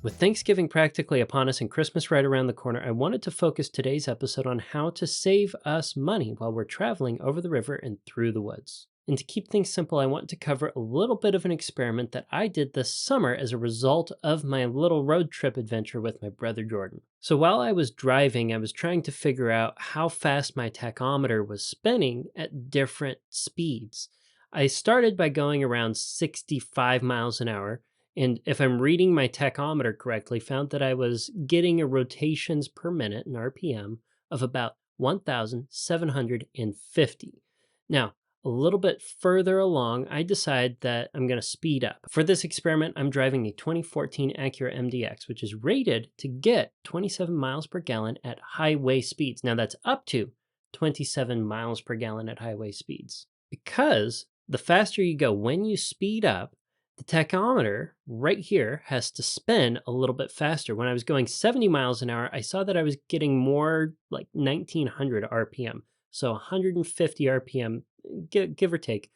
With Thanksgiving practically upon us and Christmas right around the corner, I wanted to focus today's episode on how to save us money while we're traveling over the river and through the woods. And to keep things simple, I want to cover a little bit of an experiment that I did this summer as a result of my little road trip adventure with my brother Jordan. So while I was driving, I was trying to figure out how fast my tachometer was spinning at different speeds. I started by going around 65 miles an hour, and if I'm reading my tachometer correctly, found that I was getting a rotations per minute in RPM of about 1,750. Now, a little bit further along, I decide that I'm going to speed up. For this experiment, I'm driving a 2014 Acura MDX, which is rated to get 27 miles per gallon at highway speeds. Now, that's up to 27 miles per gallon at highway speeds. Because the faster you go when you speed up, the tachometer right here has to spin a little bit faster. When I was going 70 miles an hour, I saw that I was getting more like 1900 RPM. So 150 RPM, give or take,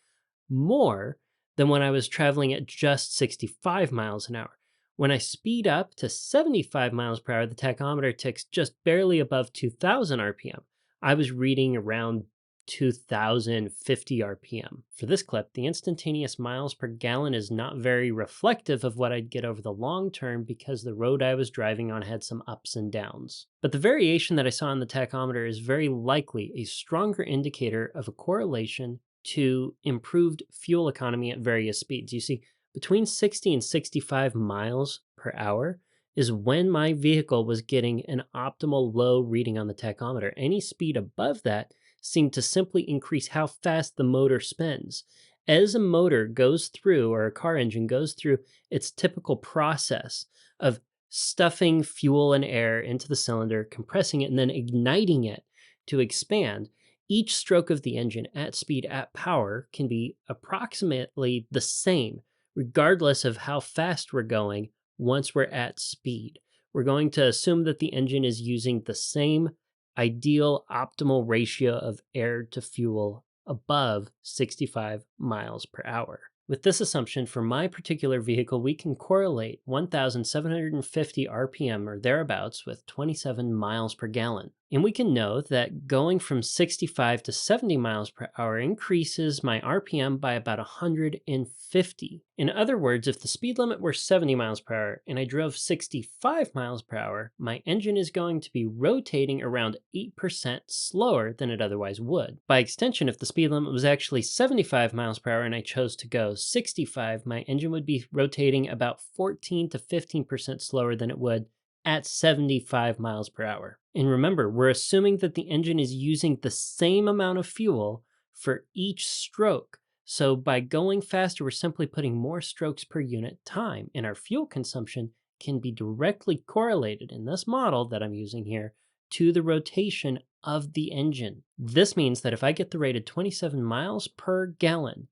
more than when I was traveling at just 65 miles an hour. When I speed up to 75 miles per hour, the tachometer ticks just barely above 2000 RPM. I was reading around 2050 RPM. For this clip, the instantaneous miles per gallon is not very reflective of what I'd get over the long term because the road I was driving on had some ups and downs. But the variation that I saw in the tachometer is very likely a stronger indicator of a correlation to improved fuel economy at various speeds. You see, between 60 and 65 miles per hour is when my vehicle was getting an optimal low reading on the tachometer. Any speed above that seemed to simply increase how fast the motor spins. As a motor goes through, or a car engine goes through its typical process of stuffing fuel and air into the cylinder, compressing it, and then igniting it to expand, each stroke of the engine at speed, at power, can be approximately the same, regardless of how fast we're going once we're at speed. We're going to assume that the engine is using the same ideal optimal ratio of air to fuel above 65 miles per hour. With this assumption, for my particular vehicle, we can correlate 1,750 RPM or thereabouts with 27 miles per gallon. And we can know that going from 65 to 70 miles per hour increases my RPM by about 150. In other words, if the speed limit were 70 miles per hour and I drove 65 miles per hour, my engine is going to be rotating around 8% slower than it otherwise would. By extension, if the speed limit was actually 75 miles per hour and I chose to go 65, my engine would be rotating about 14 to 15% slower than it would at 75 miles per hour. And remember, we're assuming that the engine is using the same amount of fuel for each stroke. So by going faster, we're simply putting more strokes per unit time, and our fuel consumption can be directly correlated in this model that I'm using here to the rotation of the engine. This means that if I get the rated 27 miles per gallon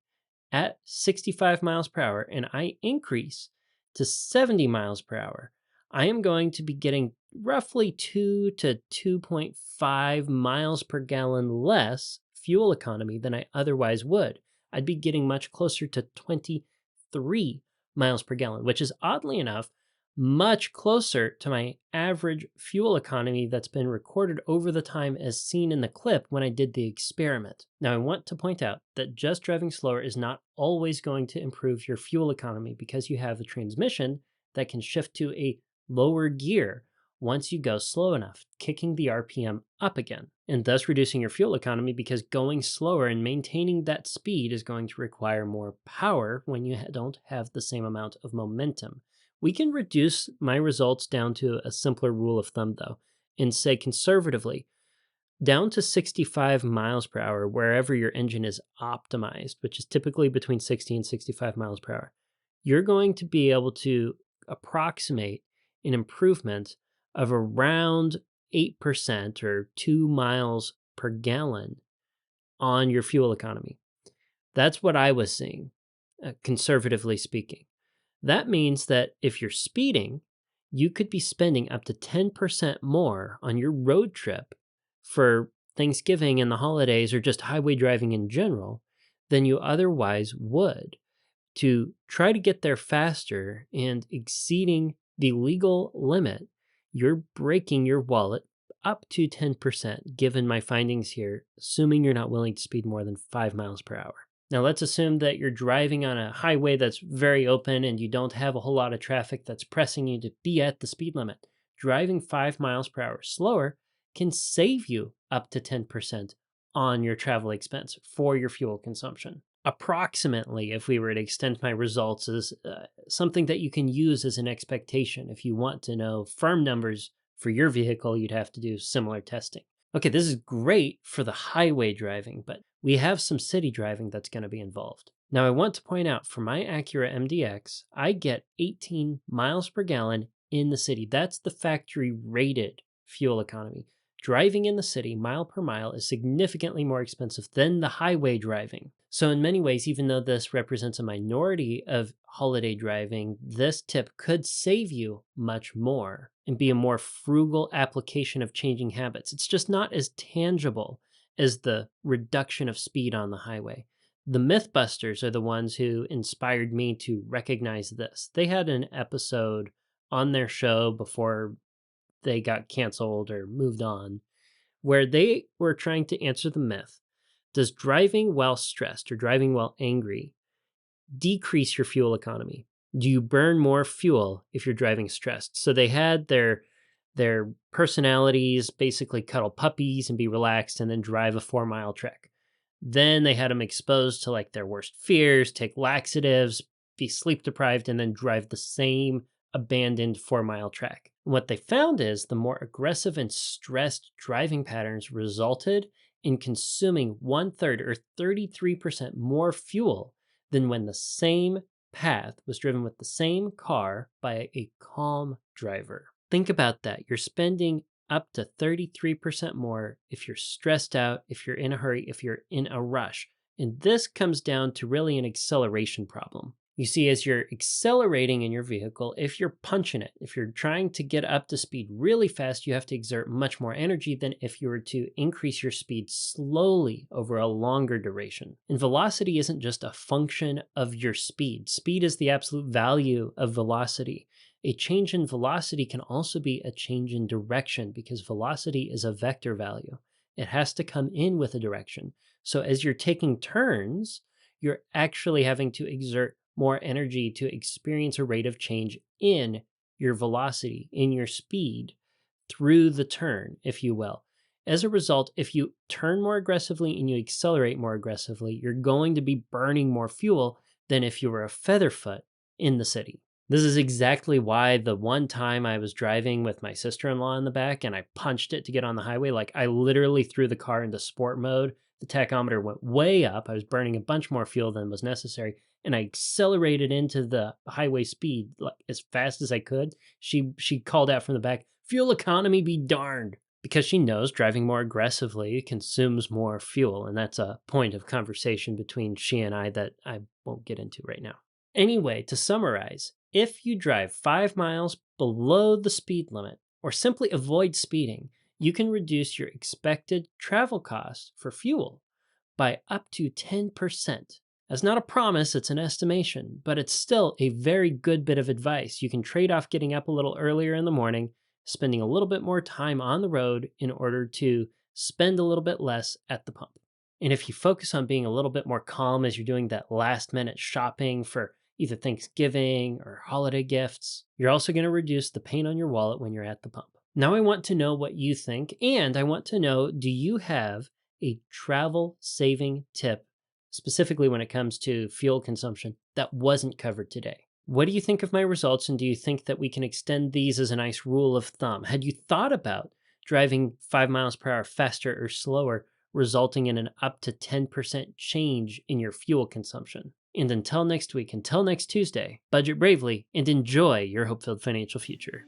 at 65 miles per hour and I increase to 70 miles per hour, I am going to be getting roughly 2 to 2.5 miles per gallon less fuel economy than I otherwise would. I'd be getting much closer to 23 miles per gallon, which is oddly enough much closer to my average fuel economy that's been recorded over the time as seen in the clip when I did the experiment. Now, I want to point out that just driving slower is not always going to improve your fuel economy because you have a transmission that can shift to a lower gear once you go slow enough, kicking the RPM up again, and thus reducing your fuel economy because going slower and maintaining that speed is going to require more power when you don't have the same amount of momentum. We can reduce my results down to a simpler rule of thumb, though, and say conservatively, down to 65 miles per hour, wherever your engine is optimized, which is typically between 60 and 65 miles per hour, you're going to be able to approximate an improvement of around 8% or 2 miles per gallon on your fuel economy. That's what I was seeing, conservatively speaking. That means that if you're speeding, you could be spending up to 10% more on your road trip for Thanksgiving and the holidays or just highway driving in general than you otherwise would to try to get there faster and exceeding the legal limit, you're breaking your wallet up to 10%, given my findings here, assuming you're not willing to speed more than 5 miles per hour. Now, let's assume that you're driving on a highway that's very open and you don't have a whole lot of traffic that's pressing you to be at the speed limit. Driving 5 miles per hour slower can save you up to 10% on your travel expense for your fuel consumption. Approximately, if we were to extend my results, is something that you can use as an expectation. If you want to know firm numbers for your vehicle, you'd have to do similar testing. Okay, this is great for the highway driving, but we have some city driving that's going to be involved. Now, I want to point out for my Acura MDX, I get 18 miles per gallon in the city. That's the factory rated fuel economy. Driving in the city, mile per mile, is significantly more expensive than the highway driving. So in many ways, even though this represents a minority of holiday driving, this tip could save you much more and be a more frugal application of changing habits. It's just not as tangible as the reduction of speed on the highway. The Mythbusters are the ones who inspired me to recognize this. They had an episode on their show before they got canceled or moved on, where they were trying to answer the myth: does driving while stressed or driving while angry decrease your fuel economy? Do you burn more fuel if you're driving stressed? So they had their personalities basically cuddle puppies and be relaxed and then drive a 4-mile trek. Then they had them exposed to like their worst fears, take laxatives, be sleep deprived, and then drive the same abandoned 4-mile trek. And what they found is the more aggressive and stressed driving patterns resulted in consuming 1/3 or 33% more fuel than when the same path was driven with the same car by a calm driver. Think about that. You're spending up to 33% more if you're stressed out, if you're in a hurry, if you're in a rush. And this comes down to really an acceleration problem. You see, as you're accelerating in your vehicle, if you're punching it, if you're trying to get up to speed really fast, you have to exert much more energy than if you were to increase your speed slowly over a longer duration. And velocity isn't just a function of your speed. Speed is the absolute value of velocity. A change in velocity can also be a change in direction because velocity is a vector value. It has to come in with a direction. So as you're taking turns, you're actually having to exert more energy to experience a rate of change in your velocity, in your speed, through the turn, if you will. As a result, if you turn more aggressively and you accelerate more aggressively, you're going to be burning more fuel than if you were a featherfoot in the city. This is exactly why the one time I was driving with my sister-in-law in the back and I punched it to get on the highway, like I literally threw the car into sport mode. The tachometer went way up. I was burning a bunch more fuel than was necessary, and I accelerated into the highway speed like as fast as I could. She called out from the back, "Fuel economy be darned," because she knows driving more aggressively consumes more fuel, and that's a point of conversation between she and I that I won't get into right now. Anyway, to summarize, if you drive 5 miles below the speed limit or simply avoid speeding, you can reduce your expected travel costs for fuel by up to 10%. That's not a promise, it's an estimation, but it's still a very good bit of advice. You can trade off getting up a little earlier in the morning, spending a little bit more time on the road in order to spend a little bit less at the pump. And if you focus on being a little bit more calm as you're doing that last minute shopping for either Thanksgiving or holiday gifts, you're also going to reduce the pain on your wallet when you're at the pump. Now I want to know what you think, and I want to know, do you have a travel saving tip, specifically when it comes to fuel consumption, that wasn't covered today? What do you think of my results, and do you think that we can extend these as a nice rule of thumb? Had you thought about driving 5 miles per hour faster or slower, resulting in an up to 10% change in your fuel consumption? And until next week, until next Tuesday, budget bravely and enjoy your hope-filled financial future.